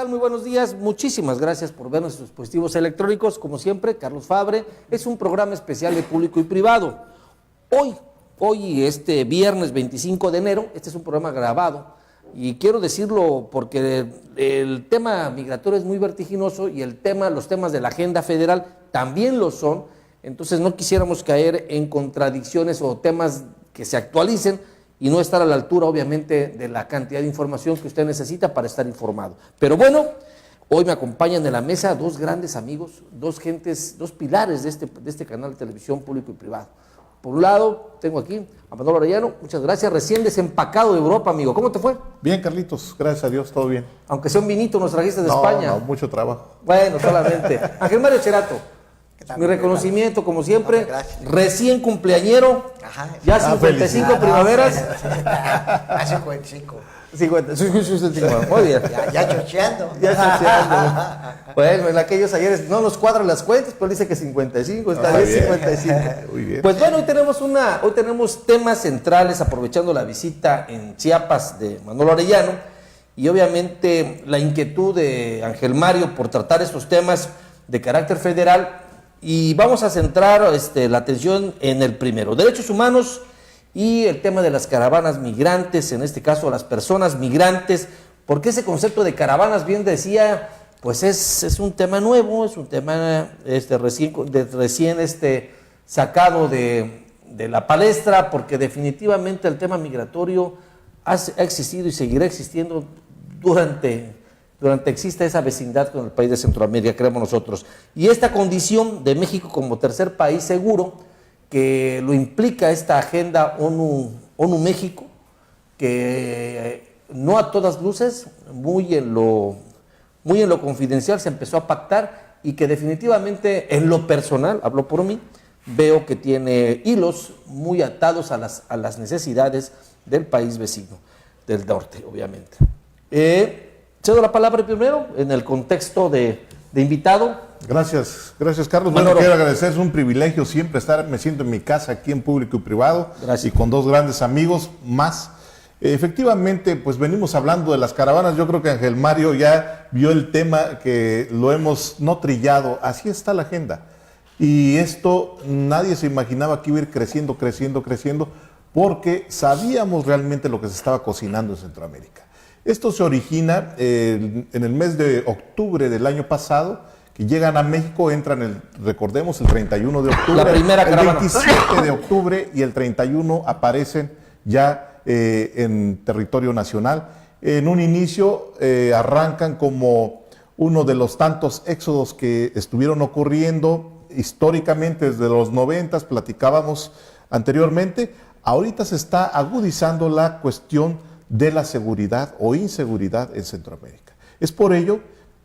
Muy buenos días. Muchísimas gracias por ver nuestros dispositivos electrónicos. Como siempre, Carlos Fabre, es un programa especial de público y privado. Hoy, este viernes 25 de enero, este es un programa grabado y quiero decirlo porque el tema migratorio es muy vertiginoso y los temas de la agenda federal también lo son. Entonces no quisiéramos caer en contradicciones o temas que se actualicen y no estar a la altura, obviamente, de la cantidad de información que usted necesita para estar informado. Pero bueno, hoy me acompañan en la mesa dos grandes amigos, dos pilares de este canal de televisión público y privado. Por un lado, tengo aquí a Manolo Arellano, muchas gracias, recién desempacado de Europa, amigo. ¿Cómo te fue? Bien, Carlitos, gracias a Dios, todo bien. Aunque sea un vinito, nos trajiste de España. No, mucho trabajo. Bueno, solamente. Ángel Mario Cherato. Mi reconocimiento, como siempre, recién cumpleañero, ajá, ya 55 primaveras. A 55. 55, muy bien. Ya chocheando. Ya chocheando. Bueno, en aquellos ayeres no nos cuadran las cuentas, pero dice que 55, está bien 55. Muy bien. Pues bueno, hoy tenemos temas centrales, aprovechando la visita en Chiapas de Manolo Arellano, y obviamente la inquietud de Ángel Mario por tratar estos temas de carácter federal. Y vamos a centrar la atención en el primero, derechos humanos y el tema de las caravanas migrantes, en este caso las personas migrantes, porque ese concepto de caravanas, bien decía, pues es un tema nuevo, es un tema recién sacado de la palestra, porque definitivamente el tema migratorio ha existido y seguirá existiendo durante exista esa vecindad con el país de Centroamérica, creemos nosotros. Y esta condición de México como tercer país seguro, que lo implica esta agenda ONU-México, que no a todas luces, muy en lo confidencial se empezó a pactar, y que definitivamente en lo personal, hablo por mí, veo que tiene hilos muy atados a las necesidades del país vecino, del norte, obviamente. Cedo la palabra primero en el contexto de invitado. Gracias Carlos. Bueno, quiero agradecer, es un privilegio siempre me siento en mi casa aquí en público y privado. Gracias. Y con dos grandes amigos más. Efectivamente, pues venimos hablando de las caravanas. Yo creo que Ángel Mario ya vio el tema, que lo hemos no trillado. Así está la agenda. Y esto nadie se imaginaba que iba a ir creciendo, porque sabíamos realmente lo que se estaba cocinando en Centroamérica. Esto se origina en el mes de octubre del año pasado, que llegan a México, recordemos, el 31 de octubre. La primera caravana. El 27 de octubre y el 31 aparecen ya en territorio nacional. En un inicio arrancan como uno de los tantos éxodos que estuvieron ocurriendo históricamente desde los 90, platicábamos anteriormente. Ahorita se está agudizando la cuestión de la seguridad o inseguridad en Centroamérica. Es por ello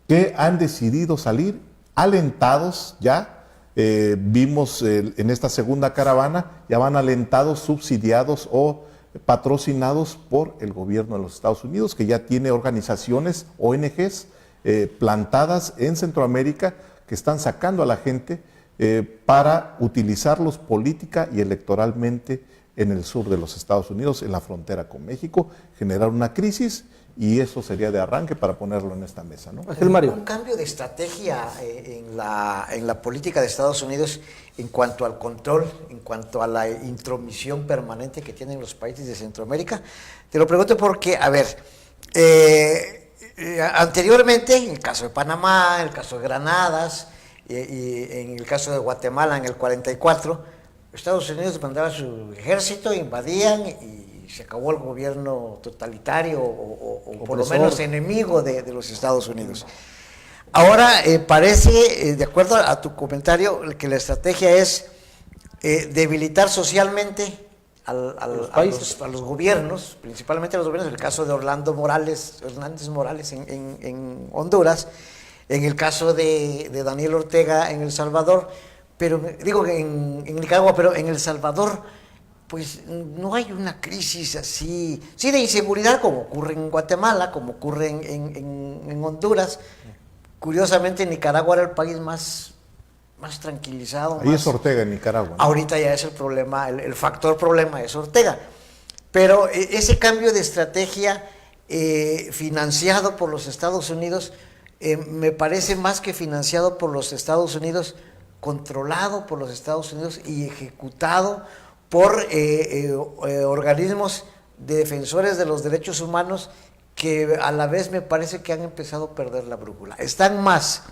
que han decidido salir alentados ya, vimos en esta segunda caravana, ya van alentados, subsidiados o patrocinados por el gobierno de los Estados Unidos, que ya tiene organizaciones, ONGs, plantadas en Centroamérica, que están sacando a la gente para utilizarlos política y electoralmente en el sur de los Estados Unidos, en la frontera con México, generar una crisis, y eso sería de arranque para ponerlo en esta mesa, ¿no? Ángel Mario. Un cambio de estrategia en la política de Estados Unidos en cuanto al control, en cuanto a la intromisión permanente que tienen los países de Centroamérica. Te lo pregunto porque, a ver, anteriormente, en el caso de Panamá, en el caso de Granadas, y en el caso de Guatemala en el 44, Estados Unidos mandaba su ejército, invadían y se acabó el gobierno totalitario o por lo menos enemigo de los Estados Unidos. Ahora parece, de acuerdo a tu comentario, que la estrategia es debilitar socialmente a los gobiernos, principalmente a los gobiernos, en el caso de Hernández Morales en Honduras, en el caso de Daniel Ortega en El Salvador, pero digo en Nicaragua, pero en El Salvador, pues no hay una crisis así, sí de inseguridad como ocurre en Guatemala, como ocurre en Honduras. Curiosamente en Nicaragua era el país más tranquilizado. Ahí es Ortega en Nicaragua, ¿no? Ahorita ya es el problema, el factor problema es Ortega. Pero ese cambio de estrategia financiado por los Estados Unidos, me parece más que financiado por los Estados Unidos, controlado por los Estados Unidos y ejecutado por organismos de defensores de los derechos humanos que a la vez me parece que han empezado a perder la brújula. Están más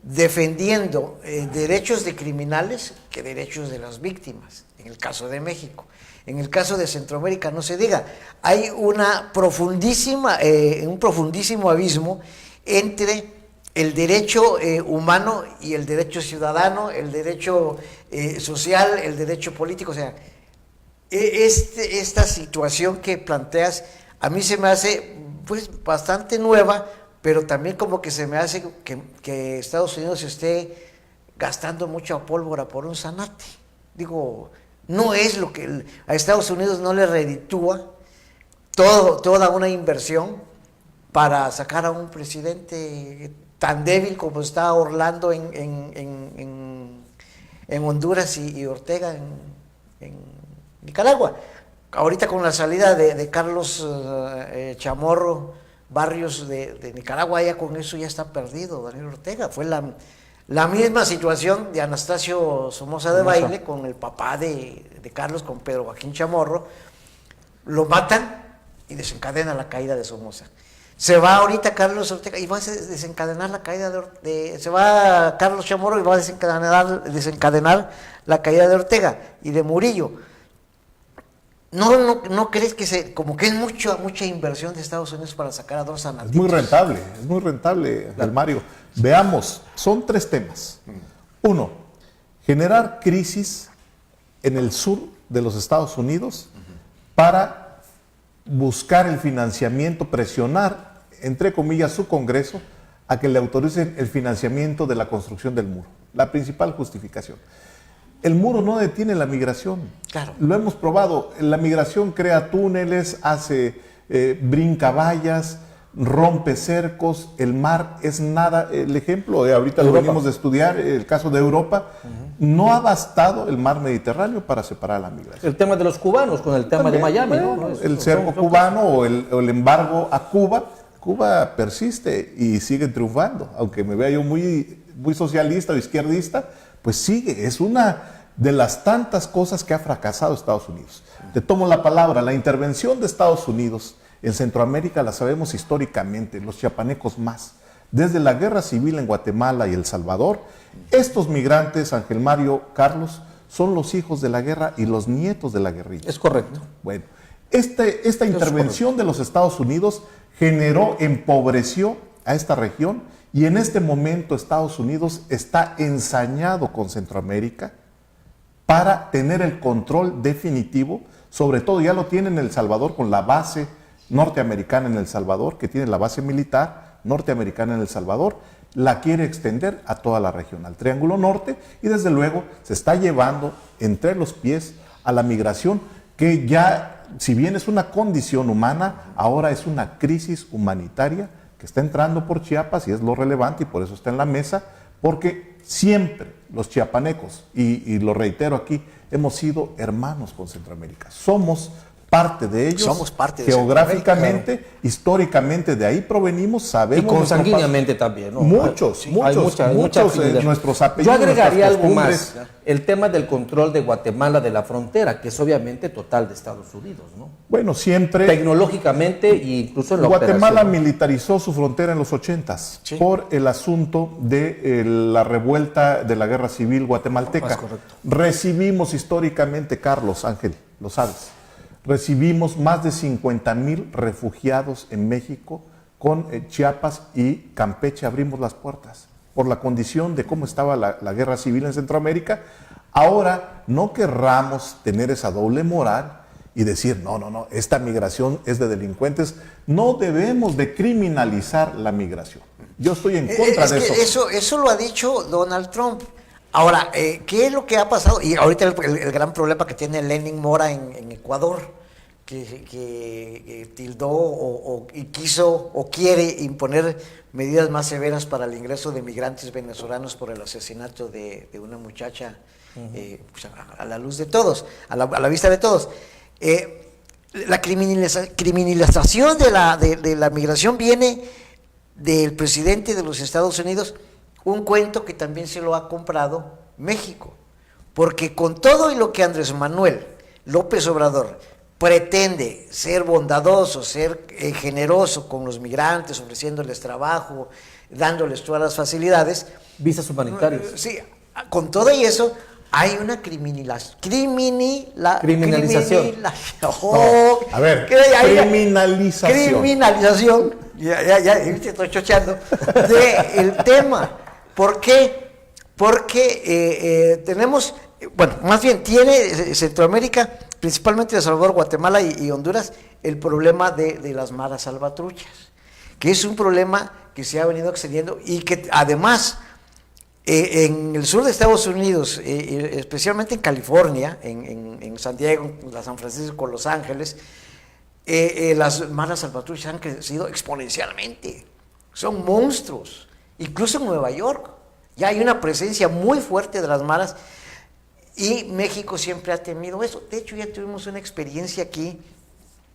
defendiendo derechos de criminales que derechos de las víctimas, en el caso de México. En el caso de Centroamérica no se diga, hay un profundísimo abismo entre el derecho humano y el derecho ciudadano, el derecho social, el derecho político. O sea, esta situación que planteas a mí se me hace pues bastante nueva, pero también como que se me hace que Estados Unidos esté gastando mucha pólvora por un zanate. Digo, no es lo que a Estados Unidos no le reditúa toda una inversión para sacar a un presidente tan débil como está Orlando en Honduras y Ortega en Nicaragua. Ahorita con la salida de Carlos Chamorro Barrios de Nicaragua, ya con eso ya está perdido Daniel Ortega. Fue la misma situación de Anastasio Somoza de Baile con el papá de Carlos, con Pedro Joaquín Chamorro. Lo matan y desencadena la caída de Somoza. Se va ahorita Carlos Ortega y va a desencadenar la caída se va Carlos Chamorro y va a desencadenar la caída de Ortega y de Murillo. ¿No crees que como que es mucha inversión de Estados Unidos para sacar a dos anarquistas? Es muy rentable, Mario. Veamos, son 3 temas. 1, generar crisis en el sur de los Estados Unidos para buscar el financiamiento, presionar, entre comillas, su Congreso a que le autoricen el financiamiento de la construcción del muro. La principal justificación. El muro no detiene la migración. Claro. Lo hemos probado. La migración crea túneles, brinca vallas, rompe cercos. El mar es nada. El ejemplo, ahorita lo venimos de estudiar, el caso de Europa. No ha bastado el mar Mediterráneo para separar la migración. El tema de los cubanos con el tema También, de Miami, bueno, ¿no? El cerco cubano o el embargo a Cuba. Cuba persiste y sigue triunfando. Aunque me vea yo muy socialista o izquierdista, pues sigue, es una de las tantas cosas que ha fracasado Estados Unidos. Te tomo la palabra, la intervención de Estados Unidos en Centroamérica la sabemos históricamente, los chiapanecos más. Desde la guerra civil en Guatemala y El Salvador, estos migrantes, Ángel Mario, Carlos, son los hijos de la guerra y los nietos de la guerrilla. Es correcto. Bueno, esta intervención de los Estados Unidos empobreció a esta región. Y en este momento Estados Unidos está ensañado con Centroamérica para tener el control definitivo, sobre todo ya lo tiene en El Salvador con la base norteamericana en El Salvador, que tiene la base militar norteamericana en El Salvador, la quiere extender a toda la región, al Triángulo Norte, y desde luego se está llevando entre los pies a la migración que ya, si bien es una condición humana, ahora es una crisis humanitaria que está entrando por Chiapas y es lo relevante y por eso está en la mesa, porque siempre los chiapanecos, y lo reitero aquí, hemos sido hermanos con Centroamérica. Somos parte de ellos. Somos parte de geográficamente, claro. Históricamente de ahí provenimos, sabemos. Y consanguíneamente también, ¿no? Muchos nuestros apellidos. Yo agregaría algo más, el tema del control de Guatemala de la frontera, que es obviamente total de Estados Unidos, ¿no? Bueno, siempre. Tecnológicamente e incluso en la Guatemala operación. militarizó su frontera en los 80s por el asunto de la revuelta de la guerra civil guatemalteca. Recibimos históricamente, Carlos, Ángel, lo sabes. Recibimos más de 50,000 refugiados en México con Chiapas y Campeche. Abrimos las puertas por la condición de cómo estaba la guerra civil en Centroamérica. Ahora no querramos tener esa doble moral y decir, no, esta migración es de delincuentes. No debemos de criminalizar la migración. Yo estoy en contra de eso. Eso lo ha dicho Donald Trump. Ahora, ¿qué es lo que ha pasado? Y ahorita el gran problema que tiene Lenin Mora en Ecuador, que tildó y quiso o quiere imponer medidas más severas para el ingreso de migrantes venezolanos por el asesinato de una muchacha, pues a la luz de todos, a la vista de todos. La criminalización de la migración viene del presidente de los Estados Unidos, un cuento que también se lo ha comprado México. Porque con todo y lo que Andrés Manuel López Obrador pretende ser bondadoso, ser generoso con los migrantes, ofreciéndoles trabajo, dándoles todas las facilidades. Visas humanitarias. Sí, con todo y eso hay una criminalización. A ver, criminalización. Ya, estoy chocheando. Del tema. ¿Por qué? Porque tenemos, bueno, más bien tiene Centroamérica, principalmente El Salvador, Guatemala y Honduras, el problema de las maras salvatruchas, que es un problema que se ha venido extendiendo y que además en el sur de Estados Unidos, especialmente en California, en San Diego, San Francisco, Los Ángeles, las maras salvatruchas han crecido exponencialmente, son monstruos, incluso en Nueva York. Ya hay una presencia muy fuerte de las maras y México siempre ha temido eso. De hecho, ya tuvimos una experiencia aquí.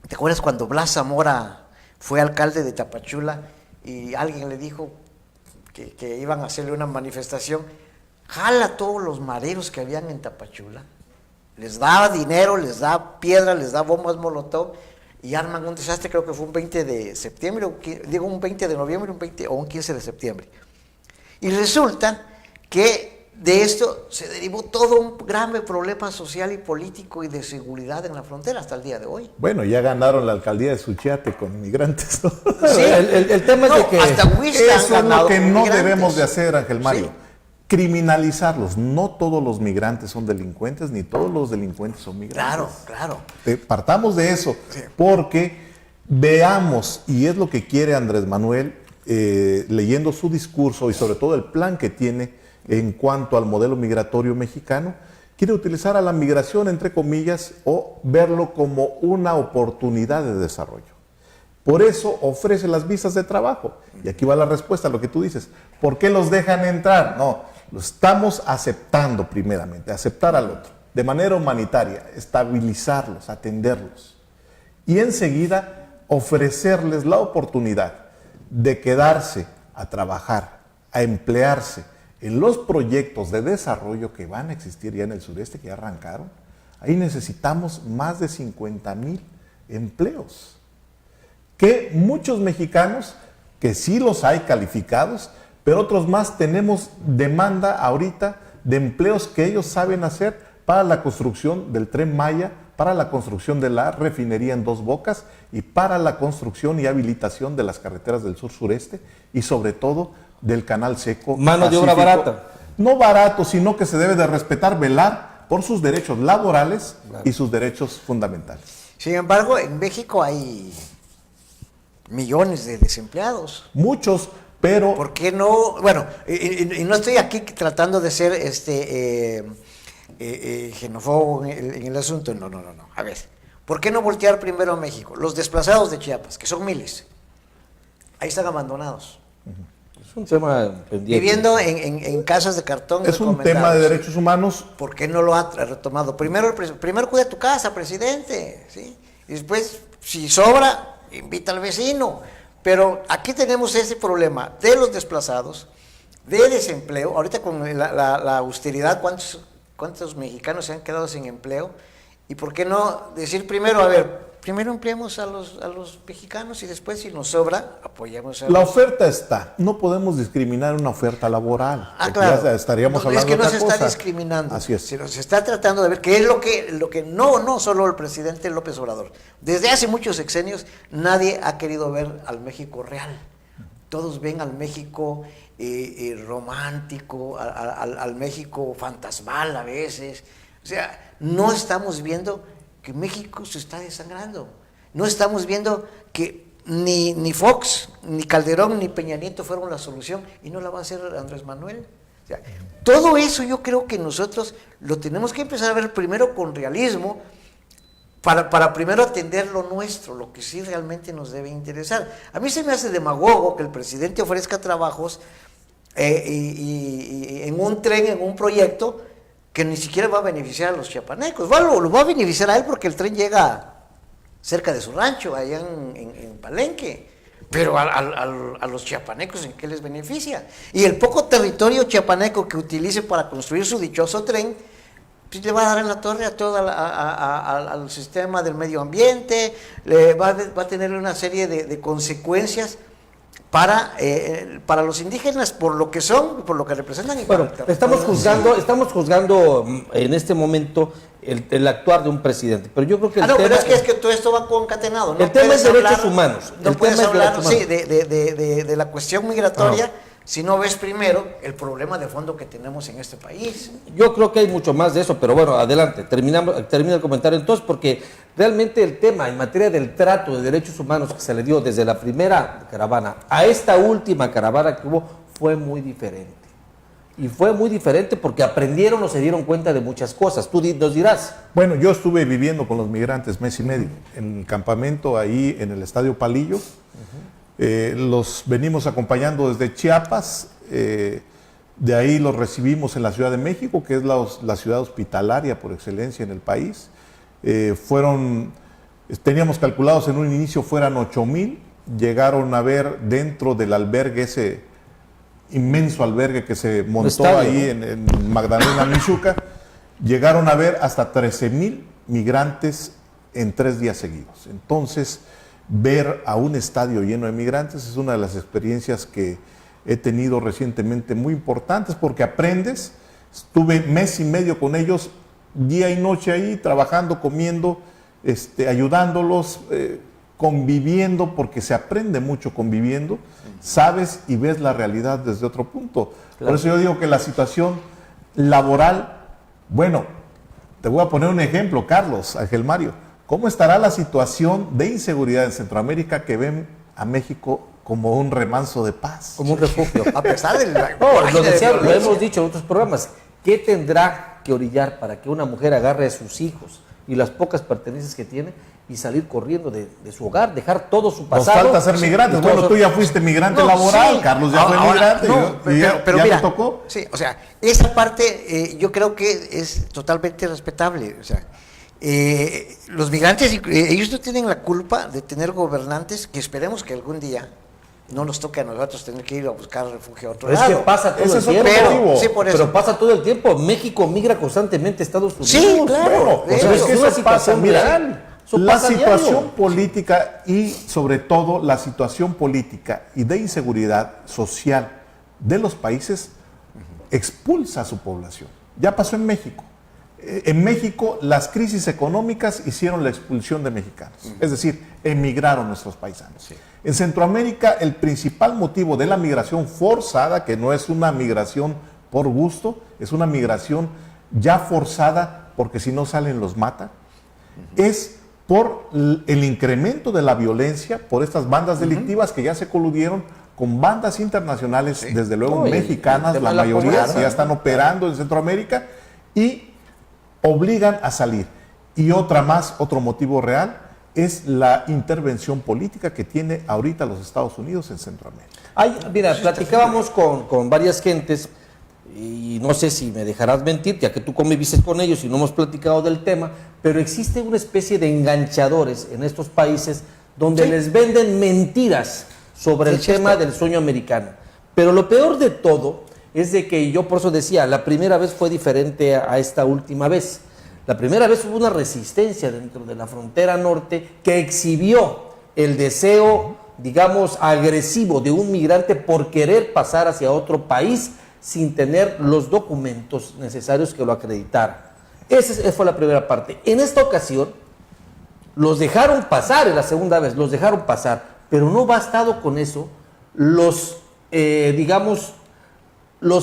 ¿Te acuerdas cuando Blas Zamora fue alcalde de Tapachula y alguien le dijo que iban a hacerle una manifestación? Jala a todos los mareros que habían en Tapachula, les da dinero, les da piedra, les da bombas molotov y arman un desastre. Creo que fue un 20 de septiembre, un 20 de noviembre, o un 15 de septiembre. Y resulta que de esto se derivó todo un grave problema social y político y de seguridad en la frontera hasta el día de hoy. Bueno, ya ganaron la alcaldía de Suchiate con migrantes. Sí, el tema es de que hasta Huixla eso es lo que no debemos de hacer, Ángel Mario. Sí. Criminalizarlos. No todos los migrantes son delincuentes, ni todos los delincuentes son migrantes. Claro. Partamos de eso, porque veamos, y es lo que quiere Andrés Manuel, leyendo su discurso y sobre todo el plan que tiene en cuanto al modelo migratorio mexicano, quiere utilizar a la migración, entre comillas, o verlo como una oportunidad de desarrollo. Por eso ofrece las visas de trabajo. Y aquí va la respuesta a lo que tú dices. ¿Por qué los dejan entrar? No, lo estamos aceptando primeramente, aceptar al otro, de manera humanitaria, estabilizarlos, atenderlos. Y enseguida ofrecerles la oportunidad de quedarse a trabajar, a emplearse en los proyectos de desarrollo que van a existir ya en el sureste, que ya arrancaron. Ahí necesitamos más de 50,000 empleos, que muchos mexicanos, que sí los hay calificados, pero otros más tenemos demanda ahorita de empleos que ellos saben hacer para la construcción del Tren Maya, para la construcción de la refinería en Dos Bocas y para la construcción y habilitación de las carreteras del sur-sureste y sobre todo del Canal Seco. Mano de obra barata. No barato, sino que se debe de respetar, velar por sus derechos laborales y sus derechos fundamentales. Sin embargo, en México hay millones de desempleados. Muchos, pero... ¿Por qué no? Bueno, y no estoy aquí tratando de ser xenófobo en el asunto. No. A ver, ¿por qué no voltear primero a México? Los desplazados de Chiapas, que son miles, ahí están abandonados. es un tema pendiente. Viviendo en casas de cartón. Es un tema de derechos humanos. ¿Por qué no lo ha retomado? Primero cuida tu casa, presidente, ¿sí? Y después, si sobra, invita al vecino. Pero aquí tenemos ese problema de los desplazados, de desempleo. Ahorita con la austeridad, ¿cuántos mexicanos se han quedado sin empleo? ¿Y por qué no decir primero, a ver, primero empleemos a los mexicanos y después, si nos sobra, apoyamos a La oferta está. No podemos discriminar una oferta laboral. Claro. Ya estaríamos hablando de otra cosa. Es que no se está discriminando. Así es. Sino se está tratando de ver qué es lo que no solo el presidente López Obrador. Desde hace muchos sexenios nadie ha querido ver al México real. Todos ven al México romántico, al México fantasmal a veces. O sea, no estamos viendo que México se está desangrando. No estamos viendo que ni Fox, ni Calderón, ni Peña Nieto fueron la solución y no la va a hacer Andrés Manuel. O sea, todo eso yo creo que nosotros lo tenemos que empezar a ver primero con realismo para primero atender lo nuestro, lo que sí realmente nos debe interesar. A mí se me hace demagogo que el presidente ofrezca trabajos y en un tren, en un proyecto que ni siquiera va a beneficiar a los chiapanecos. Lo va a beneficiar a él porque el tren llega cerca de su rancho, allá en Palenque. pero a los chiapanecos, ¿en qué les beneficia? Y el poco territorio chiapaneco que utilice para construir su dichoso tren, pues le va a dar en la torre a todo al sistema del medio ambiente, va a tener una serie de consecuencias para los indígenas, por lo que son, por lo que representan. Bueno, estamos juzgando en este momento el actuar de un presidente, pero yo creo que pero es que todo esto va concatenado, ¿no? El tema es derechos humanos. No puedes hablar, sí, de la cuestión migratoria si no ves primero el problema de fondo que tenemos en este país. Yo creo que hay mucho más de eso, pero bueno, adelante, termina el comentario entonces, porque realmente el tema en materia del trato de derechos humanos que se le dio desde la primera caravana a esta última caravana que hubo fue muy diferente. Y fue muy diferente porque aprendieron o se dieron cuenta de muchas cosas. Tú nos dirás. Bueno, yo estuve viviendo con los migrantes mes y medio en el campamento ahí en el Estadio Palillo. Los venimos acompañando desde Chiapas, de ahí los recibimos en la Ciudad de México, que es la ciudad hospitalaria por excelencia en el país. Teníamos calculados en un inicio fueran 8,000, llegaron a ver dentro del albergue, ese inmenso albergue que se montó estadio, ahí, ¿no? en Magdalena, Michuca, llegaron a ver hasta 13,000 migrantes en 3 días seguidos. Entonces, ver a un estadio lleno de migrantes es una de las experiencias que he tenido recientemente muy importantes, porque aprendes. Estuve mes y medio con ellos, día y noche ahí, trabajando, comiendo, ayudándolos, conviviendo, porque se aprende mucho conviviendo, sabes y ves la realidad desde otro punto. Claro. Por eso yo digo que la situación laboral, bueno, te voy a poner un ejemplo, Carlos, Ángel Mario. ¿Cómo estará la situación de inseguridad en Centroamérica, que ven a México como un remanso de paz? Como un refugio. A pesar del... lo hemos dicho en otros programas. ¿Qué tendrá que orillar para que una mujer agarre a sus hijos y las pocas pertenencias que tiene y salir corriendo de su hogar, dejar todo su pasado? Nos falta ser migrantes. Bueno, tú ya fuiste migrante laboral, sí. Carlos ya fue migrante. Pero mira, me tocó. Sí, o sea, esa parte yo creo que es totalmente respetable. O sea, los migrantes, ellos no tienen la culpa de tener gobernantes que esperemos que algún día no nos toque a nosotros tener que ir a buscar refugio a otro lado. Es que pasa todo el tiempo. Pero pasa todo el tiempo. México migra constantemente a Estados Unidos. Sí, claro. Es que eso pasa, mira, la situación política y sobre todo la situación política y de inseguridad social de los países expulsa a su población. Ya pasó en México. En México las crisis económicas hicieron la expulsión de mexicanos, es decir, emigraron nuestros paisanos. Sí. En Centroamérica el principal motivo de la migración forzada, que no es una migración por gusto, es una migración ya forzada porque si no salen los mata, es por el incremento de la violencia, por estas bandas delictivas que ya se coludieron con bandas internacionales, desde luego mexicanas, la mayoría ya están operando en Centroamérica y obligan a salir. Y otro motivo real es la intervención política que tiene ahorita los Estados Unidos en Centroamérica. Mira, platicábamos con varias gentes, y no sé si me dejarás mentir, ya que tú conviviste con ellos y no hemos platicado del tema, pero existe una especie de enganchadores en estos países donde les venden mentiras sobre el tema del sueño americano. Pero lo peor de todo es de que yo por eso decía, la primera vez fue diferente a esta última vez. La primera vez hubo una resistencia dentro de la frontera norte que exhibió el deseo, digamos, agresivo de un migrante por querer pasar hacia otro país sin tener los documentos necesarios que lo acreditaran. Esa fue la primera parte. En esta ocasión, los dejaron pasar, en la segunda vez, los dejaron pasar, pero no bastado con eso, los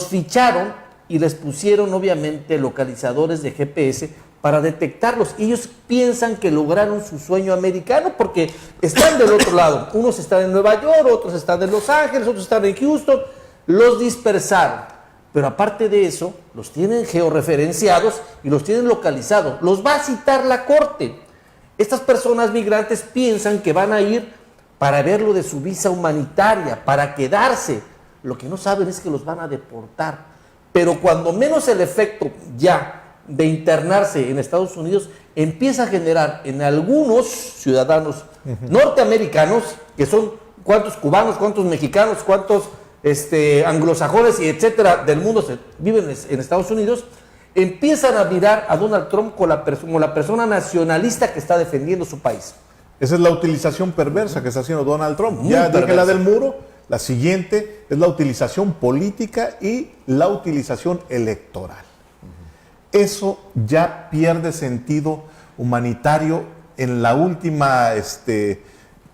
ficharon y les pusieron obviamente localizadores de GPS para detectarlos. Ellos piensan que lograron su sueño americano porque están del otro lado. Unos están en Nueva York, otros están en Los Ángeles, otros están en Houston. Los dispersaron. Pero aparte de eso, los tienen georreferenciados y los tienen localizados. Los va a citar la corte. Estas personas migrantes piensan que van a ir para ver lo de su visa humanitaria, para quedarse. Lo que no saben es que los van a deportar. Pero cuando menos el efecto ya de internarse en Estados Unidos empieza a generar en algunos ciudadanos norteamericanos, que son cuántos cubanos, cuántos mexicanos, cuántos anglosajones y etcétera del mundo viven en Estados Unidos, empiezan a mirar a Donald Trump como la persona nacionalista que está defendiendo su país. Esa es la utilización perversa que está haciendo Donald Trump. Muy Ya dije perversa. la del muro, la siguiente es la utilización política y la utilización electoral. Eso ya pierde sentido humanitario en la última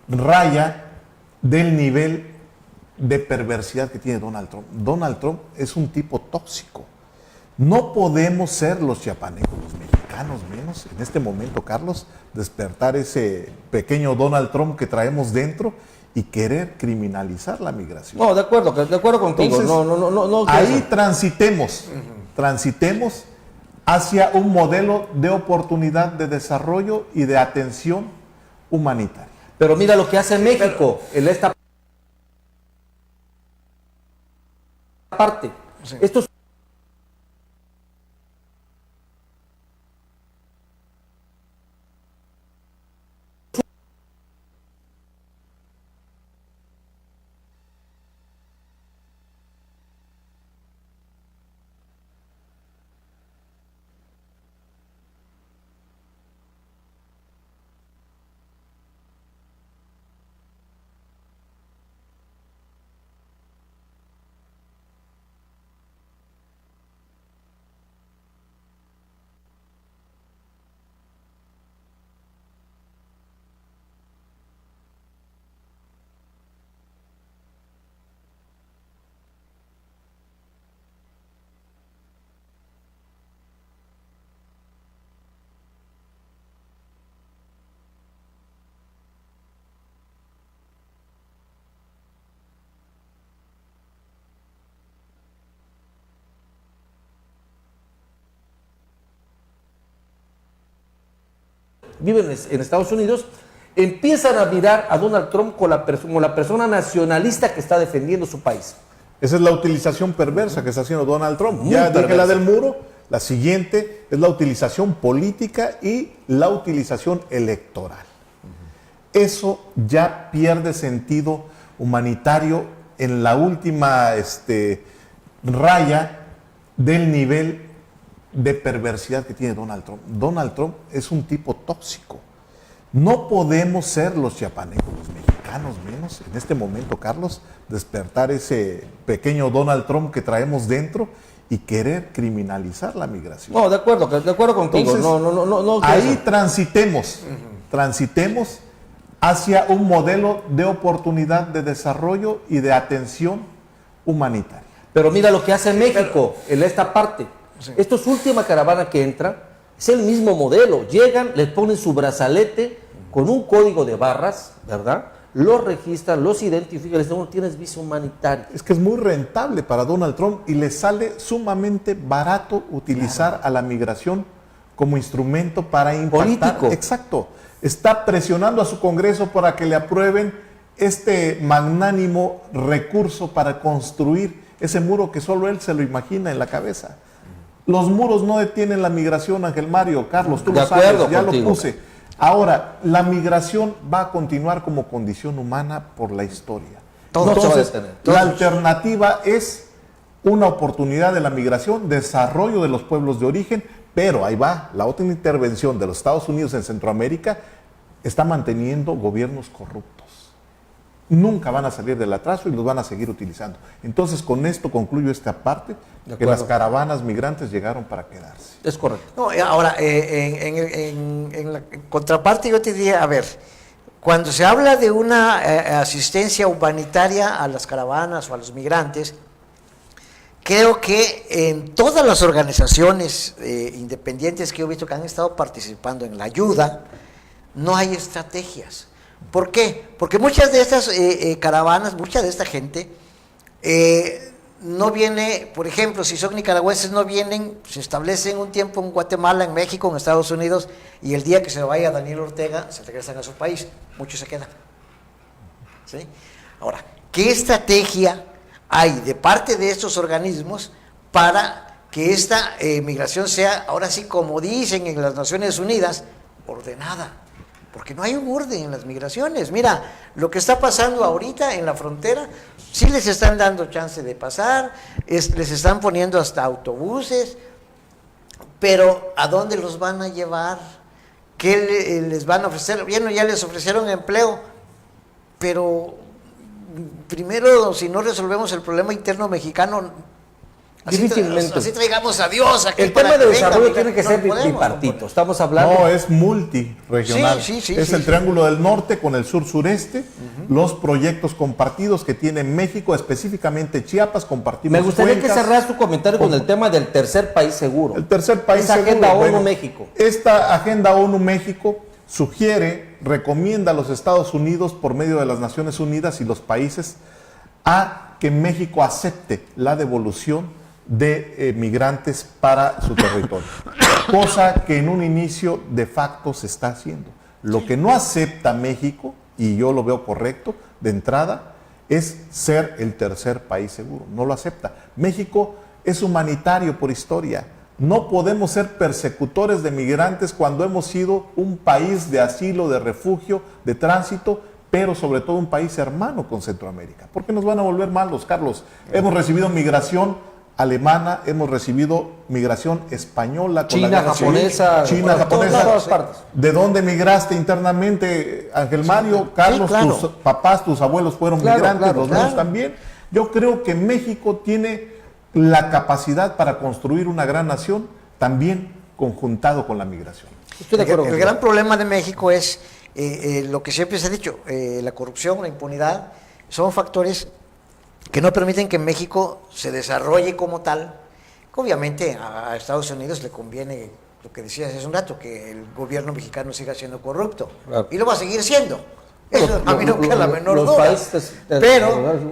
raya del nivel de perversidad que tiene Donald Trump. Donald Trump es un tipo tóxico. No podemos ser los chiapanecos, los mexicanos menos, en este momento, Carlos, despertar ese pequeño Donald Trump que traemos dentro y querer criminalizar la migración. No, de acuerdo contigo. Entonces, no, ahí transitemos hacia un modelo de oportunidad de desarrollo y de atención humanitaria. Pero mira lo que hace México en esta parte. Sí. Estos viven en Estados Unidos, empiezan a mirar a Donald Trump como la persona nacionalista que está defendiendo su país. Esa es la utilización perversa que está haciendo Donald Trump. Muy Ya dije perversa. la del muro, la siguiente es la utilización política y la utilización electoral. Eso ya pierde sentido humanitario en la última raya del nivel de perversidad que tiene Donald Trump. Donald Trump es un tipo tóxico. No podemos ser los chiapanecos, los mexicanos menos, en este momento, Carlos, despertar ese pequeño Donald Trump que traemos dentro y querer criminalizar la migración. No, de acuerdo contigo. Entonces, no. ahí transitemos hacia un modelo de oportunidad de desarrollo y de atención humanitaria. Pero mira lo que hace México en esta parte. Sí. Esta es última caravana que entra, es el mismo modelo. Llegan, les ponen su brazalete con un código de barras, ¿verdad? Los registran, los identifican, les dicen, tienes visa humanitaria. Es que es muy rentable para Donald Trump y le sale sumamente barato utilizar a la migración como instrumento para impactar. Político. Exacto. Está presionando a su Congreso para que le aprueben este magnánimo recurso para construir ese muro que solo él se lo imagina en la cabeza. Los muros no detienen la migración, Ángel Mario, Carlos, tú De lo sabes, acuerdo ya contigo. lo puse. Ahora, la migración va a continuar como condición humana por la historia. Todo se va a Entonces, detener. la alternativa es una oportunidad de la migración, desarrollo de los pueblos de origen, pero ahí va, la otra intervención de los Estados Unidos en Centroamérica está manteniendo gobiernos corruptos. Nunca van a salir del atraso y los van a seguir utilizando. Entonces, con esto concluyo esta parte, De que acuerdo. las caravanas migrantes llegaron para quedarse. Es correcto. No, ahora, en la contraparte yo te diría, a ver, cuando se habla de una asistencia humanitaria a las caravanas o a los migrantes, creo que en todas las organizaciones independientes que he visto que han estado participando en la ayuda, no hay estrategias. ¿Por qué? Porque muchas de estas caravanas, mucha de esta gente no viene, por ejemplo, si son nicaragüenses no vienen, se establecen un tiempo en Guatemala, en México, en Estados Unidos, y el día que se vaya Daniel Ortega, se regresan a su país, muchos se quedan. ¿Sí? Ahora, ¿qué estrategia hay de parte de estos organismos para que esta migración sea, ahora sí, como dicen en las Naciones Unidas, ordenada? porque no hay un orden en las migraciones. Mira, lo que está pasando ahorita en la frontera, sí les están dando chance de pasar, les están poniendo hasta autobuses, pero ¿a dónde los van a llevar? ¿Qué les van a ofrecer? Bueno, ya les ofrecieron empleo, pero primero, si no resolvemos el problema interno mexicano, Difícilmente. así traigamos a Dios aquí. El tema de desarrollo venga, tiene que no ser podemos, bipartito. Estamos hablando. No, es multiregional. Sí, es el Triángulo del Norte con el sur-sureste, los proyectos compartidos que tiene México, específicamente Chiapas, compartimos Me gustaría cuencas. que cerraras tu comentario con el tema del tercer país seguro. El tercer país Esa seguro. agenda Bueno, ONU-México. Esta agenda ONU-México sugiere, recomienda a los Estados Unidos por medio de las Naciones Unidas y los países a que México acepte la devolución de migrantes para su territorio, cosa que en un inicio de facto se está haciendo. Lo que no acepta México, y yo lo veo correcto de entrada, es ser el tercer país seguro. No lo acepta. México es humanitario por historia. No podemos ser persecutores de migrantes cuando hemos sido un país de asilo, de refugio, de tránsito, pero sobre todo un país hermano con Centroamérica. ¿Por qué nos van a volver malos, Carlos? Hemos recibido migración alemana, hemos recibido migración española, con China, la guerra civil, japonesa, China, de todas partes. ¿De dónde migraste internamente, Ángel Mario? Carlos, claro. tus papás, tus abuelos fueron Claro, migrantes, claro, los claro. míos también. Yo creo que México tiene la capacidad para construir una gran nación, también conjuntado con la migración. Estoy de acuerdo El contigo. gran problema de México es lo que siempre se ha dicho, la corrupción, la impunidad, son factores que no permiten que México se desarrolle como tal. Obviamente a Estados Unidos le conviene, lo que decías hace un rato, que el gobierno mexicano siga siendo corrupto. Claro. Y lo va a seguir siendo. Eso a mí no queda la menor los duda. países Pero igual.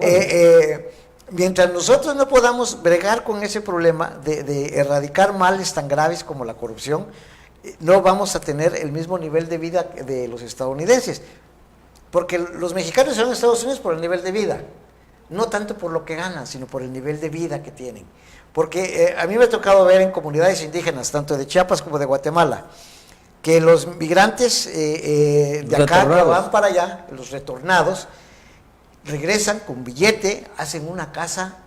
mientras nosotros no podamos bregar con ese problema de erradicar males tan graves como la corrupción, no vamos a tener el mismo nivel de vida de los estadounidenses. Porque los mexicanos se van a Estados Unidos por el nivel de vida, no tanto por lo que ganan, sino por el nivel de vida que tienen. Porque a mí me ha tocado ver en comunidades indígenas, tanto de Chiapas como de Guatemala, que los migrantes de acá que van para allá, los retornados, regresan con billete, hacen una casa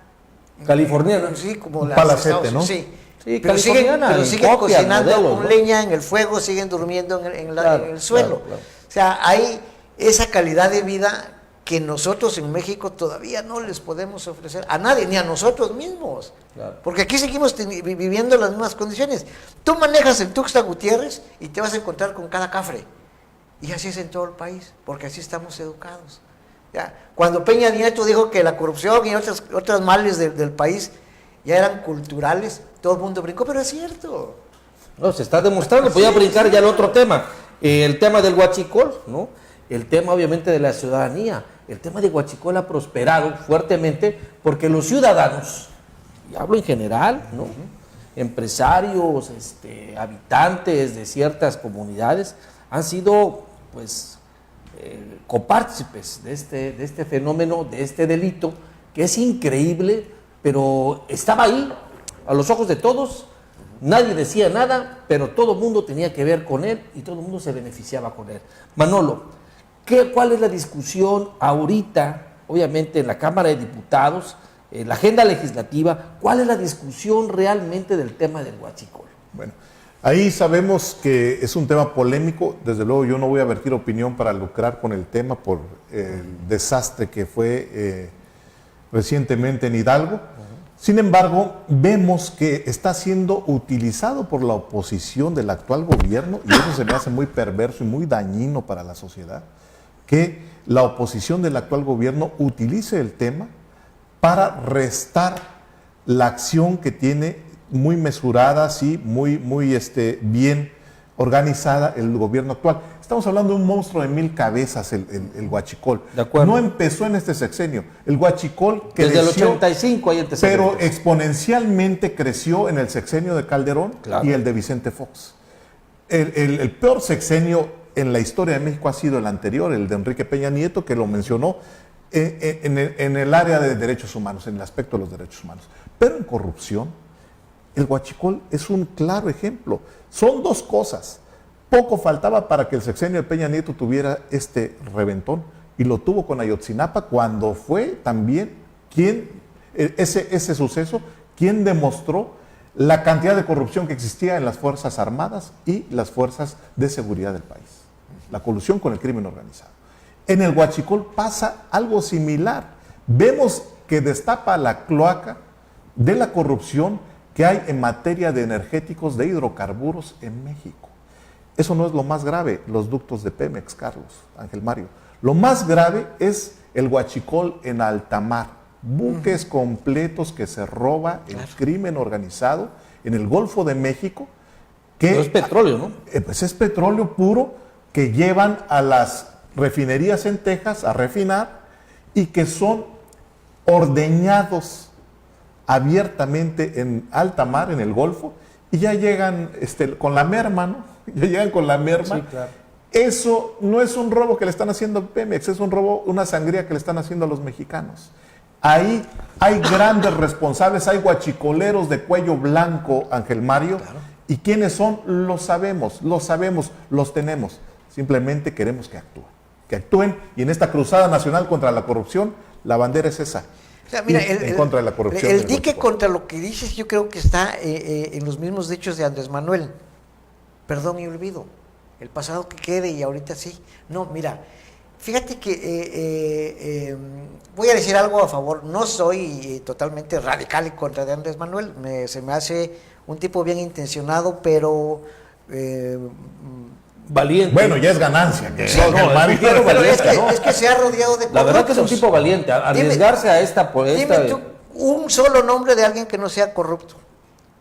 Californiana. sí, como Un las palacete, Estados- ¿no? Sí. Sí, pero siguen, californiana, pero en siguen copias, cocinando modelos, con ¿no? leña en el fuego, siguen durmiendo Claro, en el suelo. claro, claro. O sea, hay esa calidad de vida que nosotros en México todavía no les podemos ofrecer a nadie, ni a nosotros mismos. Claro. Porque aquí seguimos viviendo las mismas condiciones. Tú manejas el Tuxtla Gutiérrez y te vas a encontrar con cada cafre. Y así es en todo el país, porque así estamos educados. ¿Ya? Cuando Peña Nieto dijo que la corrupción y otras males del país ya eran culturales, todo el mundo brincó, pero es cierto. No, se está demostrando. Voy a brincar ya al otro tema. El tema del huachicol, ¿no? El tema obviamente de la ciudadanía. El tema de huachicol ha prosperado fuertemente porque los ciudadanos, y hablo en general, ¿no? Empresarios, habitantes de ciertas comunidades, han sido, pues, copartícipes de este fenómeno, de este delito, que es increíble, pero estaba ahí, a los ojos de todos. Nadie decía nada, pero todo el mundo tenía que ver con él y todo el mundo se beneficiaba con él. Manolo, ¿cuál es la discusión ahorita, obviamente en la Cámara de Diputados, en la agenda legislativa? ¿Cuál es la discusión realmente del tema del huachicol? Bueno, ahí sabemos que es un tema polémico. Desde luego yo no voy a vertir opinión para lucrar con el tema por el desastre que fue recientemente en Hidalgo. Sin embargo, vemos que está siendo utilizado por la oposición del actual gobierno, y eso se me hace muy perverso y muy dañino para la sociedad, que la oposición del actual gobierno utilice el tema para restar la acción que tiene muy mesurada, sí, muy bien organizada el gobierno actual. Estamos hablando de un monstruo de 1000 cabezas, el huachicol. De acuerdo. No empezó en este sexenio. El huachicol creció, desde el 85 hay antecedentes. pero exponencialmente creció en el sexenio de Calderón, claro, y el de Vicente Fox. El peor sexenio en la historia de México ha sido el anterior, el de Enrique Peña Nieto, que lo mencionó en el área de derechos humanos, en el aspecto de los derechos humanos. Pero en corrupción, el huachicol es un claro ejemplo. Son dos cosas: Poco faltaba para que el sexenio de Peña Nieto tuviera este reventón, y lo tuvo con Ayotzinapa, cuando fue también ese suceso quien demostró la cantidad de corrupción que existía en las Fuerzas Armadas y las fuerzas de seguridad del país. La colusión con el crimen organizado. En el Huachicol pasa algo similar. Vemos que destapa la cloaca de la corrupción que hay en materia de energéticos, de hidrocarburos en México. Eso no es lo más grave, los ductos de Pemex, Carlos, Ángel Mario. Lo más grave es el Huachicol en alta mar. Buques completos que se roba el crimen organizado en el Golfo de México. Que, no es petróleo, ¿no? Pues es petróleo puro que llevan a las refinerías en Texas a refinar y que son ordeñados abiertamente en alta mar, en el Golfo, y ya llegan con la merma, ¿no? Ya llegan con la merma. Sí, claro. Eso no es un robo que le están haciendo a Pemex, es un robo, una sangría que le están haciendo a los mexicanos. Ahí hay grandes responsables, hay guachicoleros de cuello blanco, Ángel Mario, claro. ¿Y quiénes son? Lo sabemos, los tenemos. Simplemente queremos que actúen, y en esta cruzada nacional contra la corrupción, la bandera es esa. O sea, mira, en contra de la corrupción. El dique contra lo que dices, yo creo que está en los mismos dichos de Andrés Manuel. Perdón y olvido. El pasado que quede y ahorita sí. No, mira, fíjate que voy a decir algo a favor. No soy totalmente radical en contra de Andrés Manuel. Se me hace un tipo bien intencionado, pero valiente. Bueno, ya es ganancia. Que sí, pero es que se ha rodeado de corruptos. La verdad que es un tipo valiente. Arriesgarse a esta... Dime tú un solo nombre de alguien que no sea corrupto.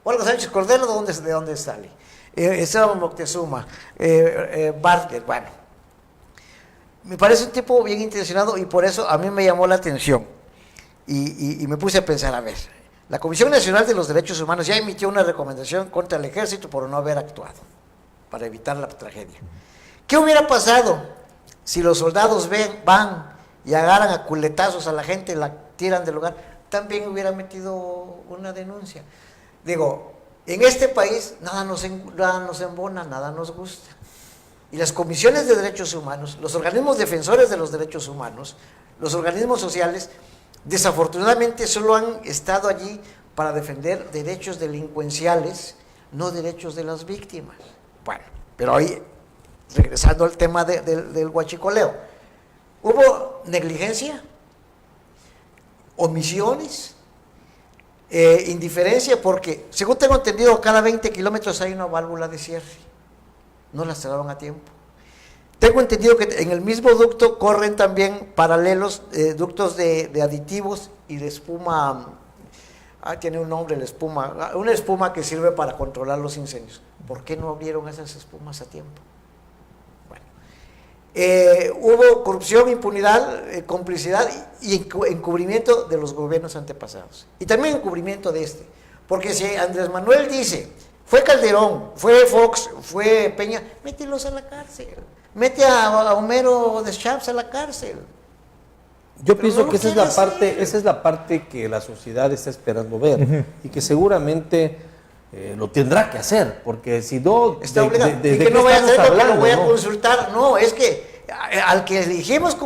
Olga Sánchez Cordero, ¿de dónde sale? Esteban Moctezuma, Bartlett, bueno. Me parece un tipo bien intencionado, y por eso a mí me llamó la atención. Y me puse a pensar, a ver, la Comisión Nacional de los Derechos Humanos ya emitió una recomendación contra el ejército por no haber actuado para evitar la tragedia. ¿Qué hubiera pasado si los soldados van y agarran a culetazos a la gente y la tiran del lugar? También hubiera metido una denuncia. Digo, en este país nada nos embona, nada nos gusta. Y las comisiones de derechos humanos, los organismos defensores de los derechos humanos, los organismos sociales, desafortunadamente solo han estado allí para defender derechos delincuenciales, no derechos de las víctimas. Bueno, pero ahí, regresando al tema del huachicoleo, ¿hubo negligencia? ¿Omisiones? Indiferencia, porque según tengo entendido, cada 20 kilómetros hay una válvula de cierre. No la cerraron a tiempo. Tengo entendido que en el mismo ducto corren también paralelos ductos de aditivos y de espuma. Tiene un nombre la espuma, una espuma que sirve para controlar los incendios. ¿Por qué no abrieron esas espumas a tiempo? Bueno, hubo corrupción, impunidad, complicidad y encubrimiento de los gobiernos antepasados. Y también encubrimiento de este. Porque si Andrés Manuel dice, fue Calderón, fue Fox, fue Peña, mételos a la cárcel. Mete a Homero Deschamps a la cárcel. Yo pienso que esa es la parte que la sociedad está esperando ver, y que seguramente lo tendrá que hacer, porque si no, está obligado. Y que no vaya a hacer porque lo voy a consultar. No, es que al que eligimos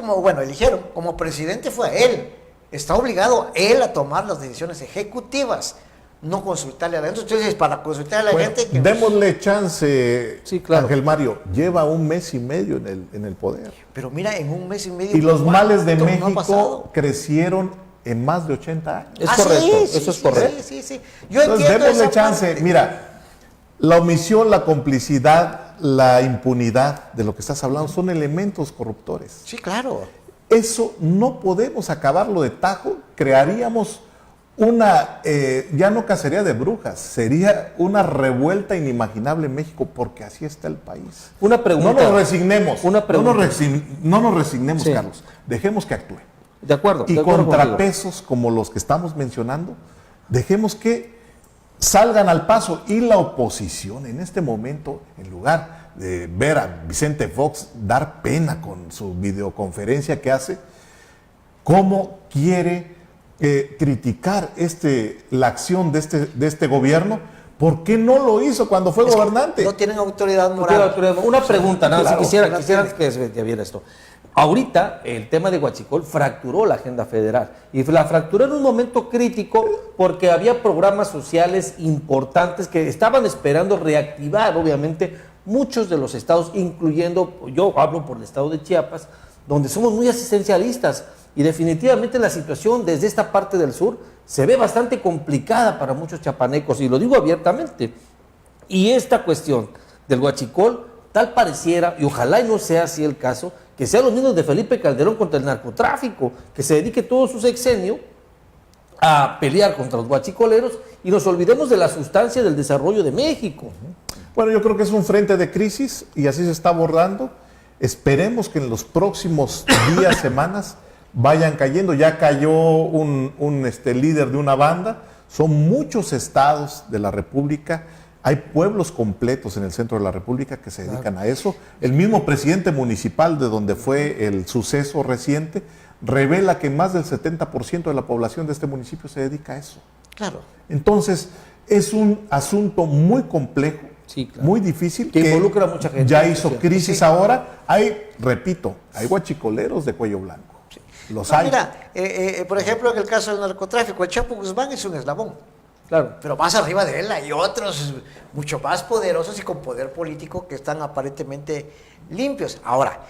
eligieron como presidente fue a él. Está obligado él a tomar las decisiones ejecutivas, no consultarle adentro. Entonces, para consultarle a la gente... que démosle chance, sí, claro. Ángel Mario, lleva 1 mes y medio en el poder. Pero mira, en 1 mes y medio... Y los males de México crecieron en más de 80 años. Es correcto, eso es correcto. Sí. Entonces, démosle chance. Mira, la omisión, la complicidad, la impunidad de lo que estás hablando son elementos corruptores. Sí, claro. Eso no podemos acabarlo de tajo. Crearíamos una, ya no cacería de brujas, sería una revuelta inimaginable en México, porque así está el país. Una pregunta. No nos resignemos. Una pregunta. No nos resignemos, sí. Carlos. Dejemos que actúe. De acuerdo. Y contrapesos como los que estamos mencionando, dejemos que salgan al paso. Y la oposición en este momento, en lugar de ver a Vicente Fox dar pena con su videoconferencia que hace, cómo quiere criticar la acción de este gobierno, ¿Por qué no lo hizo cuando fue gobernante? No tienen autoridad No tiene moral. autoridad. Una pregunta, nada, Claro, si quisiera claro. que se viera esto. Ahorita el tema de Huachicol fracturó la agenda federal y la fracturó en un momento crítico porque había programas sociales importantes que estaban esperando reactivar, obviamente, muchos de los estados, incluyendo, yo hablo por el estado de Chiapas, donde somos muy asistencialistas y definitivamente la situación desde esta parte del sur se ve bastante complicada para muchos chapanecos y lo digo abiertamente. Y esta cuestión del Huachicol, tal pareciera, y ojalá y no sea así el caso, que sean los mismos de Felipe Calderón contra el narcotráfico, que se dedique todo su sexenio a pelear contra los huachicoleros y nos olvidemos de la sustancia del desarrollo de México. Bueno, yo creo que es un frente de crisis y así se está abordando. Esperemos que en los próximos días, semanas, vayan cayendo. Ya cayó un líder de una banda. Son muchos estados de la República. Hay pueblos completos en el centro de la República que se dedican a eso. El mismo presidente municipal de donde fue el suceso reciente revela que más del 70% de la población de este municipio se dedica a eso. Claro. Entonces, es un asunto muy complejo, Sí, claro. muy difícil, Que involucra a mucha gente. ya hizo Sí. crisis ahora. Hay, repito, hay huachicoleros de cuello blanco. Los hay. Mira, por ejemplo, en el caso del narcotráfico, el Chapo Guzmán es un eslabón. Claro. Pero más arriba de él hay otros mucho más poderosos y con poder político que están aparentemente limpios. Ahora,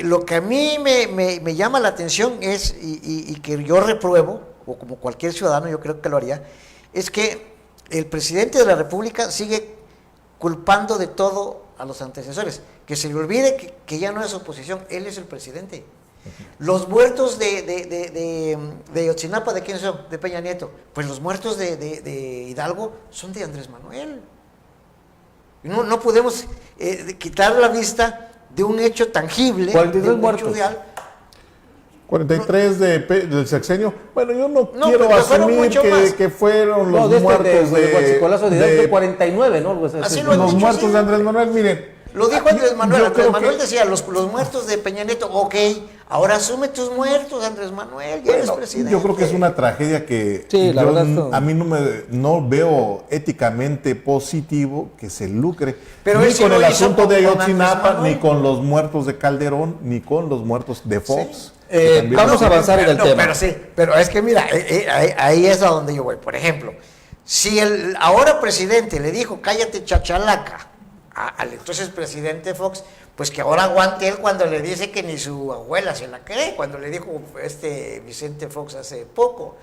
lo que a mí me llama la atención es, y que yo repruebo, o como cualquier ciudadano yo creo que lo haría, es que el presidente de la República sigue culpando de todo a los antecesores. Que se le olvide que ya no es oposición, él es el presidente. Los muertos de Yotzinapa, ¿de quiénes son? De Peña Nieto. Pues los muertos de Hidalgo son de Andrés Manuel. No podemos quitar la vista de un hecho tangible, 43 de un muertos. hecho real. 43 del sexenio. Bueno, yo no No, quiero pero fueron asumir mucho más. que fueron los No, de muertos de Huachicolazo de de 49, ¿no? Así lo han los dicho, muertos sí. de Andrés Manuel. Miren, Lo dijo Andrés Manuel. yo Andrés creo Manuel que- decía, los muertos de Peña Nieto, ok, ahora asume tus muertos, Andrés Manuel, ya eres Bueno, presidente. yo creo que es una tragedia que Sí, la yo verdad es que- a mí no veo éticamente positivo que se lucre Pero ni él sí con lo el hizo asunto de con Andrés Ayotzinapa, Manuel. ni con los muertos de Calderón, ni con los muertos de Fox. Sí. que también Vamos a avanzar en el tema. Pero sí, pero es que mira, ahí es a donde yo voy. Por ejemplo, si el ahora presidente le dijo, cállate chachalaca, al entonces presidente Fox, pues que ahora aguante él cuando le dice que ni su abuela se la cree, cuando le dijo Vicente Fox hace poco.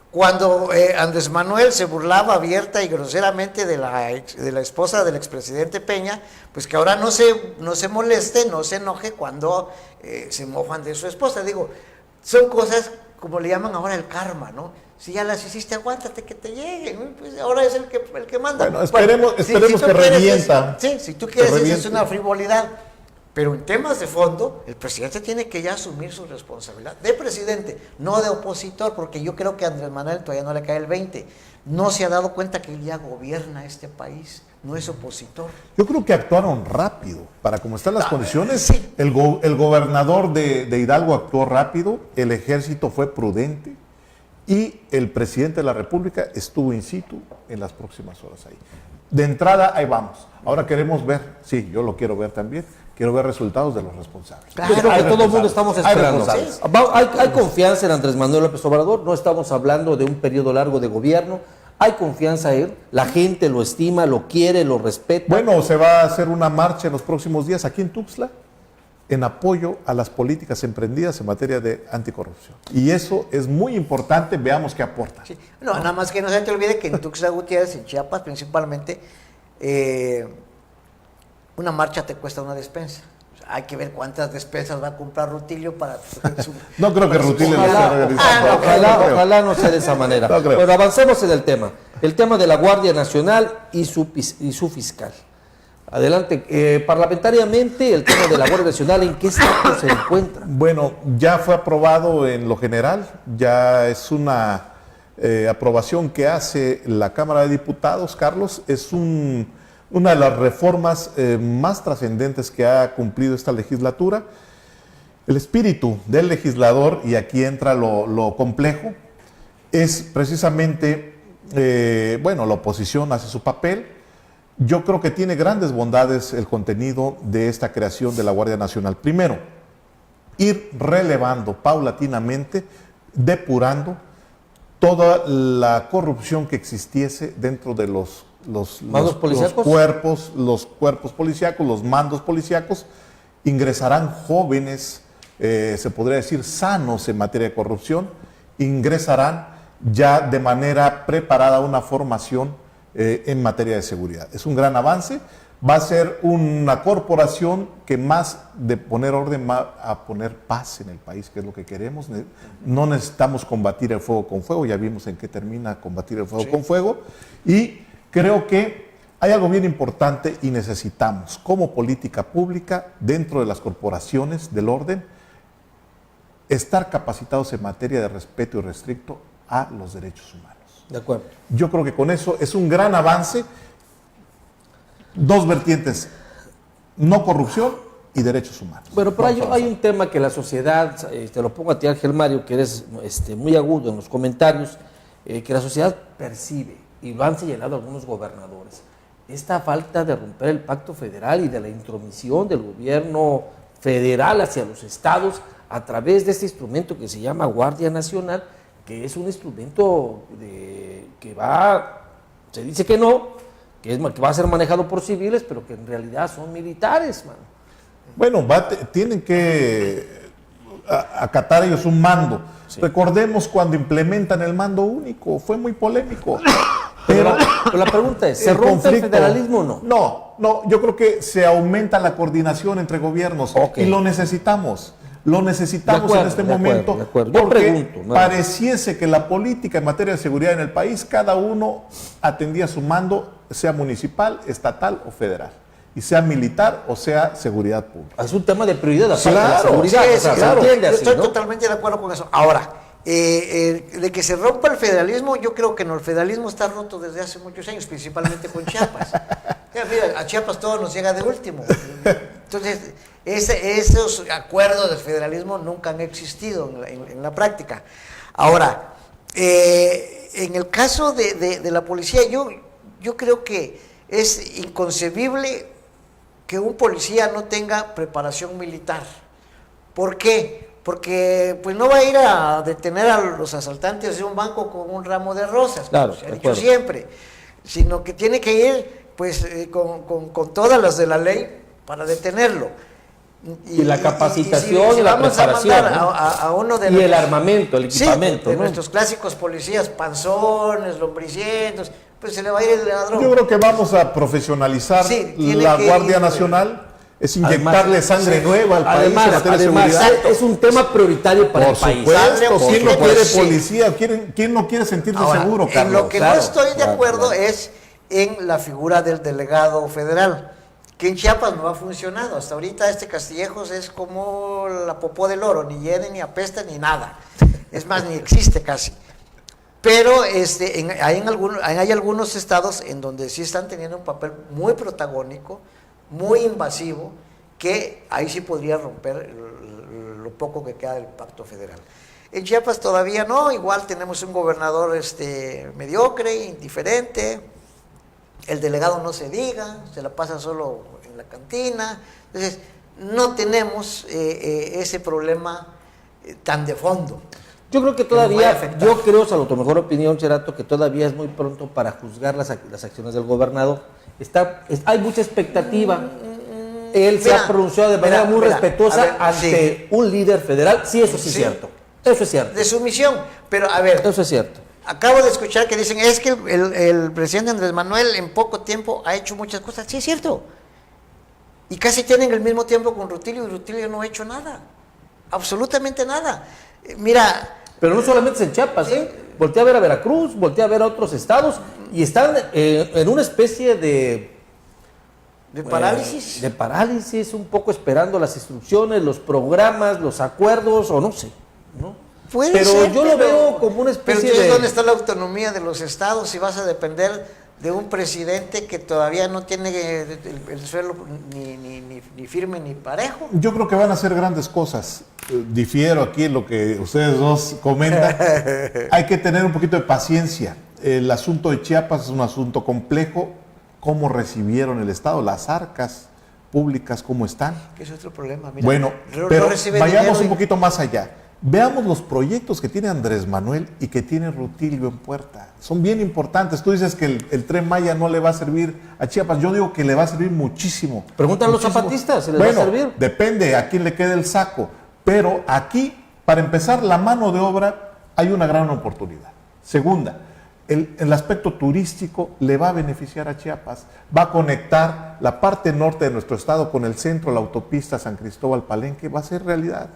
Cuando Andrés Manuel se burlaba abierta y groseramente de la esposa del expresidente Peña, pues que ahora no se moleste, no se enoje cuando se mofan de su esposa. Digo, son cosas como le llaman ahora el karma, ¿no? Si ya las hiciste, aguántate que te lleguen, ¿no? Pues ahora es el que manda. Bueno, esperemos tú que quieres, revienta. Sí, si tú quieres, Que esa es reviente. una frivolidad. Pero en temas de fondo, el presidente tiene que ya asumir su responsabilidad de presidente, no de opositor, porque yo creo que a Andrés Manuel todavía no le cae el 20. No se ha dado cuenta que él ya gobierna este país, no es opositor. Yo creo que actuaron rápido. Para como están las condiciones, sí. el gobernador de Hidalgo actuó rápido, el ejército fue prudente y el presidente de la República estuvo in situ en las próximas horas ahí. De entrada, ahí vamos. Ahora queremos ver, sí, yo lo quiero ver también, quiero ver resultados de los responsables. Claro. Pues, Hay todo el mundo responsables, estamos hay esperando. responsables. Hay confianza en Andrés Manuel López Obrador, no estamos hablando de un periodo largo de gobierno, hay confianza en él, la gente lo estima, lo quiere, lo respeta. Bueno, se va a hacer una marcha en los próximos días aquí en Tuxtla en apoyo a las políticas emprendidas en materia de anticorrupción. Y eso es muy importante, veamos qué aporta. Sí. No, nada más que no se te olvide que en Tuxtla Gutiérrez, en Chiapas principalmente, una marcha te cuesta una despensa. O sea, hay que ver cuántas despensas va a comprar Rutilio para su... No creo que Rutilio lo esté organizando. Ojalá no sea de esa manera. No creo. Bueno, avancemos en el tema de la Guardia Nacional y su fiscal. Adelante, parlamentariamente el tema de la Guardia Nacional, ¿en qué estatus se encuentra? Bueno, ya fue aprobado en lo general, ya es una aprobación que hace la Cámara de Diputados, Carlos, es una de las reformas más trascendentes que ha cumplido esta legislatura. El espíritu del legislador, y aquí entra lo complejo, es precisamente bueno, la oposición hace su papel. Yo creo que tiene grandes bondades el contenido de esta creación de la Guardia Nacional. Primero, ir relevando paulatinamente, depurando toda la corrupción que existiese dentro de los cuerpos policíacos, los mandos policíacos. Ingresarán jóvenes, se podría decir sanos en materia de corrupción, ingresarán ya de manera preparada a una formación en materia de seguridad. Es un gran avance. Va a ser una corporación que más de poner orden va a poner paz en el país, que es lo que queremos. No necesitamos combatir el fuego con fuego, ya vimos en qué termina combatir el fuego con fuego. Y creo que hay algo bien importante y necesitamos, como política pública, dentro de las corporaciones del orden, estar capacitados en materia de respeto irrestricto a los derechos humanos. De acuerdo. Yo creo que con eso es un gran avance. Dos vertientes, no corrupción y derechos humanos. Bueno, pero hay un tema que la sociedad, te lo pongo a ti, Ángel Mario, que eres muy agudo en los comentarios, que la sociedad percibe, y lo han señalado algunos gobernadores, esta falta de romper el pacto federal y de la intromisión del gobierno federal hacia los estados a través de este instrumento que se llama Guardia Nacional, que es un instrumento que se dice que no, que va a ser manejado por civiles, pero que en realidad son militares, man. Bueno, tienen que acatar ellos un mando. Sí. Recordemos cuando implementan el mando único, fue muy polémico. Pero la pregunta es, ¿se rompe el federalismo o no? No, yo creo que se aumenta la coordinación entre gobiernos y lo necesitamos. Lo necesitamos en este momento porque pareciese que la política en materia de seguridad en el país, cada uno atendía su mando, sea municipal, estatal o federal, y sea militar o sea seguridad pública. Es un tema de prioridad, claro, la seguridad. Sí, claro. Yo estoy totalmente de acuerdo con eso. Ahora, de que se rompa el federalismo, yo creo que no, el federalismo está roto desde hace muchos años, principalmente con Chiapas. Mira, a Chiapas todo nos llega de último. Entonces, esos acuerdos del federalismo nunca han existido en la práctica. Ahora, en el caso de la policía, yo creo que es inconcebible que un policía no tenga preparación militar. ¿Por qué? Porque pues no va a ir a detener a los asaltantes de un banco con un ramo de rosas, claro, como se ha dicho siempre, sino que tiene que ir pues con todas las de la ley para detenerlo. Y la capacitación y la preparación, a uno de y el armamento, el equipamiento, de nuestros clásicos policías panzones, lombricientos, pues se le va a ir el ladrón. Yo creo que vamos a profesionalizar la Guardia Nacional. Es inyectarle sangre nueva al país en materia de seguridad. Es un tema prioritario para el país. Por supuesto, ¿quién no quiere policía? ¿Quién no quiere sentirse seguro, Carlos? En lo que no estoy de acuerdo es en la figura del delegado federal, que en Chiapas no ha funcionado. Hasta ahorita Castillejos es como la popó del loro, ni hiede, ni apesta, ni nada. Es más, ni existe casi. Pero hay algunos estados en donde sí están teniendo un papel muy protagónico, muy invasivo, que ahí sí podría romper lo poco que queda del pacto federal. En Chiapas todavía no, igual tenemos un gobernador mediocre, indiferente, el delegado no se diga, se la pasa solo en la cantina. Entonces, no tenemos ese problema tan de fondo. Yo creo que todavía, yo creo, salvo tu mejor opinión, Cherato, que todavía es muy pronto para juzgar las acciones del gobernador. Hay mucha expectativa. Él se ha pronunciado de manera muy respetuosa ante un líder federal. Sí, eso sí es cierto. Eso es cierto. De sumisión. Pero, a ver. Eso es cierto. Acabo de escuchar que dicen, es que el presidente Andrés Manuel en poco tiempo ha hecho muchas cosas. Sí, es cierto. Y casi tienen el mismo tiempo con Rutilio, y Rutilio no ha hecho nada. Absolutamente nada. Mira. Pero no solamente es en Chiapas, ¿sí? Voltea a ver a Veracruz, voltea a ver a otros estados, y están en una especie de parálisis. De parálisis, un poco esperando las instrucciones, los programas, los acuerdos, o no sé, ¿no? Yo lo veo como una especie de... ¿Dónde está la autonomía de los estados si vas a depender de un presidente que todavía no tiene el suelo ni firme ni parejo? Yo creo que van a hacer grandes cosas. Difiero aquí en lo que ustedes dos comentan. Hay que tener un poquito de paciencia. el asunto de Chiapas es un asunto complejo. ¿Cómo recibieron el Estado? Las arcas públicas, ¿cómo están? Que es otro problema. Mira, Bueno, no pero recibe vayamos dinero un poquito más allá. Veamos los proyectos que tiene Andrés Manuel y que tiene Rutilio en puerta. Son bien importantes. Tú dices que el Tren Maya no le va a servir a Chiapas. Yo digo que le va a servir muchísimo. Pregúntale a los Muchísimo. zapatistas si les Bueno, va a servir. depende a quién le quede el saco. Pero aquí, para empezar, la mano de obra, hay una gran oportunidad. Segunda, el aspecto turístico le va a beneficiar a Chiapas. Va a conectar la parte norte de nuestro estado con el centro, la autopista San Cristóbal Palenque, va a ser realidad.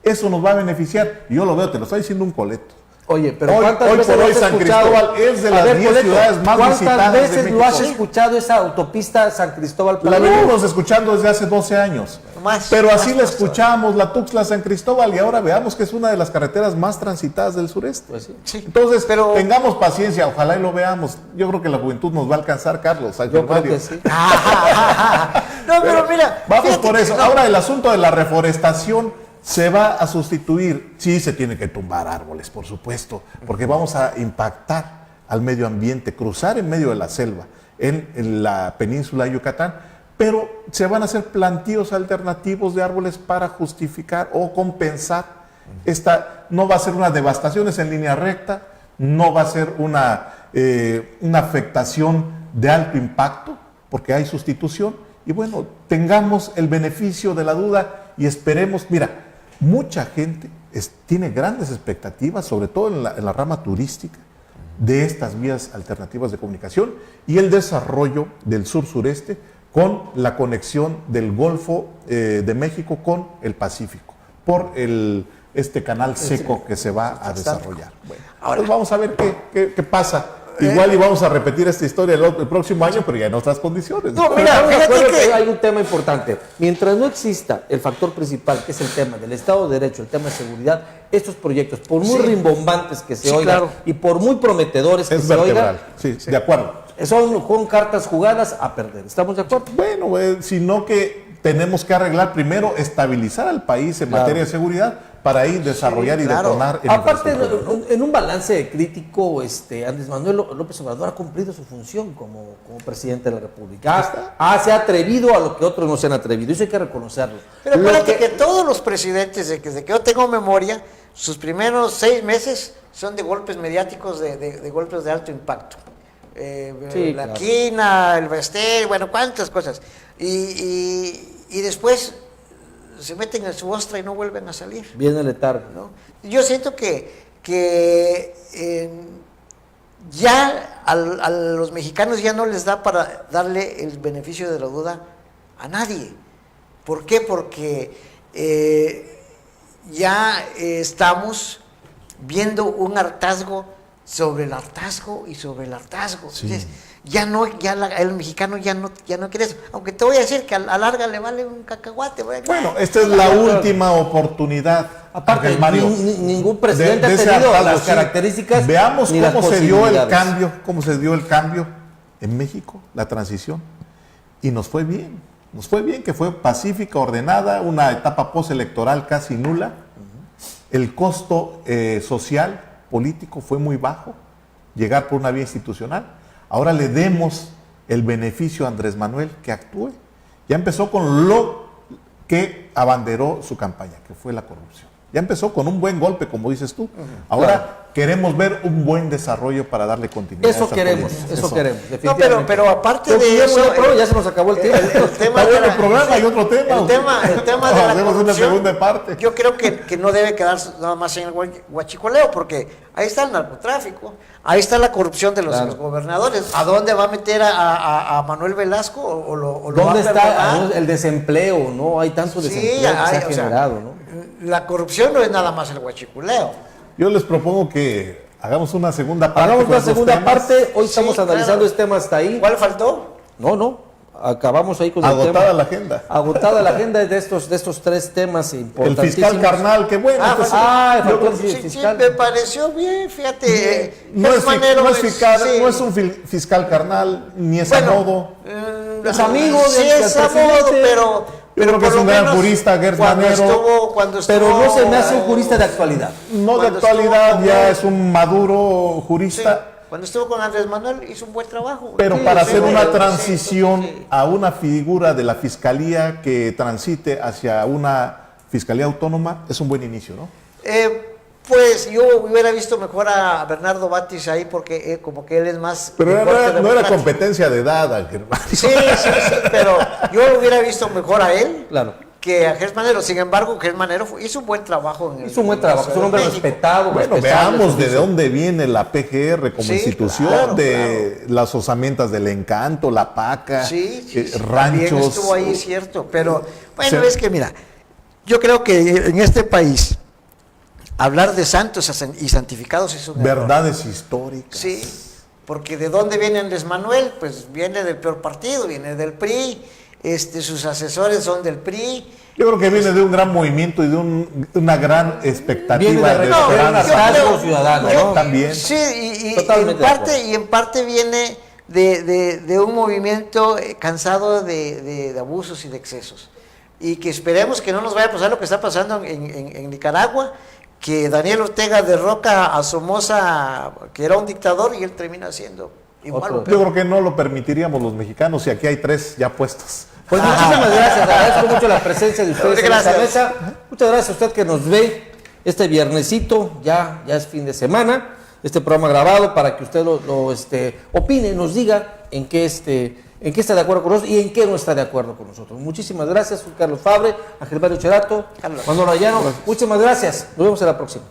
Eso nos va a beneficiar. Yo lo veo, te lo está diciendo un Coleto. Oye, pero Hoy ¿cuántas por veces lo hoy has San escuchado? Cristóbal es de A las ver, 10 Coleto, ciudades más visitadas de ¿cuántas veces México? lo has escuchado esa autopista San Cristóbal La Palenque? venimos escuchando desde hace 12 años. Más, Pero así más la cosas. escuchamos, la Tuxtla San Cristóbal, y ahora veamos que es una de las carreteras más transitadas del sureste. Pues sí. Sí, Entonces, pero tengamos paciencia, ojalá y lo veamos. Yo creo que la juventud nos va a alcanzar, Carlos. Ángel Yo creo Mario. que sí. no, pero mira, Vamos fíjate por que eso. no. Ahora, el asunto de la reforestación se va a sustituir. Sí, se tiene que tumbar árboles, por supuesto, porque vamos a impactar al medio ambiente, cruzar en medio de la selva, en la península de Yucatán, pero se van a hacer plantíos alternativos de árboles para justificar o compensar. Esta no va a ser una devastación, es en línea recta, no va a ser una afectación de alto impacto, porque hay sustitución. Y bueno, tengamos el beneficio de la duda y esperemos. Mira, mucha gente tiene grandes expectativas, sobre todo en la rama turística, de estas vías alternativas de comunicación y el desarrollo del sur-sureste con la conexión del Golfo de México con el Pacífico, por este canal seco que se va a desarrollar. Bueno, ahora vamos a ver qué pasa. Igual y vamos a repetir esta historia el próximo año, pero ya en otras condiciones. No, Pero mira, estamos de fíjate acuerdo que- que hay un tema importante. Mientras no exista el factor principal, que es el tema del Estado de Derecho, el tema de seguridad, estos proyectos, por muy Sí. rimbombantes que se Sí, oigan claro. y por muy prometedores que Es se oigan, vertebral. Sí, de acuerdo. son cartas jugadas a perder. ¿Estamos de acuerdo? Bueno, sino que tenemos que arreglar primero, estabilizar al país en Claro. materia de seguridad para ir desarrollar y claro. detonar en Aparte, infraestructura. en un balance crítico, Andrés Manuel López Obrador ha cumplido su función como presidente de la República. Se ha atrevido a lo que otros no se han atrevido. Eso hay que reconocerlo. Pero Lo acuérdate que todos los presidentes, desde que yo tengo memoria, sus primeros 6 meses son de golpes mediáticos, de golpes de alto impacto. Sí, la claro. quina, el Bastel, bueno, cuántas cosas. Y después se meten en su ostra y no vuelven a salir. Viene letargo. ¿No? Yo siento que ya a los mexicanos ya no les da para darle el beneficio de la duda a nadie. ¿Por qué? Porque ya estamos viendo un hartazgo sobre el hartazgo y sobre el hartazgo. Sí. Entonces, el mexicano ya no quiere eso. Aunque te voy a decir que a la larga le vale un cacahuate. Bueno, esta es la última oportunidad. Aparte, Ángel Mario, ningún presidente de ha ese tenido hartazgo, las sí. características. Veamos ni las cómo se dio el posibilidades. cambio, en México, la transición. Y nos fue bien. Nos fue bien, que fue pacífica, ordenada, una etapa postelectoral casi nula. El costo social, político fue muy bajo, llegar por una vía institucional. Ahora le demos el beneficio a Andrés Manuel que actúe. Ya empezó con lo que abanderó su campaña, que fue la corrupción. Ya empezó con un buen golpe, como dices tú. Ahora queremos ver un buen desarrollo para darle continuidad. Eso a esta queremos, política. eso queremos. No, definitivamente. pero aparte Pero de eso, ya se nos acabó el tiempo. el tema Está de bueno la- el programa, hay otro tema. El tema de la Hacemos una corrupción, segunda parte. yo creo que no debe quedarse nada más en el huachicoleo, porque ahí está el narcotráfico, ahí está la corrupción de los gobernadores. ¿A dónde va a meter a Manuel Velasco o lo va a ¿Dónde está perdonar? el desempleo? ¿No? Hay tanto Sí, desempleo que se ha o sea, generado, ¿no? La corrupción no es nada más el huachicoleo. Yo les propongo que hagamos una segunda parte. Hagamos con una estos segunda temas. parte. Hoy Sí, estamos analizando claro. este tema hasta ahí. ¿Cuál faltó? No. Acabamos ahí con el Agotada tema. la agenda. Agotada la agenda de estos 3 temas El importantísimos. fiscal carnal, qué bueno. Ah, pues, faltó yo- el Sí, fiscal. me pareció bien, fíjate. no es, Manero no es fiscal, sí. no es un fiscal carnal, ni es a Bueno, modo. Es amigo sí del es a modo, presidente. pero Yo creo que es por un lo gran menos jurista, Gertz cuando Manero. cuando Pero no se me hace un estuvo- jurista de actualidad. No de cuando actualidad, estuvo- ya es un maduro jurista. cuando estuvo con Andrés Manuel hizo un buen trabajo. Pero Sí, para sí, hacer sí, una sí, transición sí. a una figura de la fiscalía que transite hacia una fiscalía autónoma es un buen inicio, ¿no? Pues yo hubiera visto mejor a Bernardo Batis ahí porque como que él es más... Pero de corte no era democrático. competencia de edad, Ángel Mario. Sí, pero yo lo hubiera visto mejor a él Claro. que a Gers Manero. Sin embargo, Gers Manero hizo un buen trabajo en el Hizo un buen trabajo, es un hombre México. respetado. Bueno, respetable, veamos de servicio. dónde viene la PGR como Sí, institución, claro, de las osamentas del Encanto, la PACA, Sí, sí, también ranchos. estuvo ahí, cierto. Pero bueno, Sí. es que mira, yo creo que en este país hablar de santos y santificados es un error. Verdades históricas. Sí, porque ¿de dónde viene Andrés Manuel? Pues viene del peor partido, viene del PRI, sus asesores son del PRI. Yo creo que viene de un gran movimiento y de una gran Viene expectativa de de recuperar un esperanza. hartazgo ciudadano, ¿no? También. Sí, y Totalmente de en parte viene de un movimiento cansado de abusos y de excesos. Y que esperemos que no nos vaya a pasar lo que está pasando en Nicaragua, que Daniel Ortega derroca a Somoza, que era un dictador, y él termina siendo igual Otro. o peor. Yo creo que no lo permitiríamos los mexicanos y aquí hay 3 ya puestos. Pues muchísimas gracias, agradezco mucho la presencia de ustedes Gracias. en esta mesa. Muchas gracias a usted que nos ve este viernesito, ya es fin de semana, este programa grabado para que usted lo opine, nos diga en qué está de acuerdo con nosotros y en qué no está de acuerdo con nosotros. Muchísimas gracias, soy Carlos Fabre, Ángel Mario Cherato, Carlos. Manuel Arellano, muchísimas gracias, nos vemos en la próxima.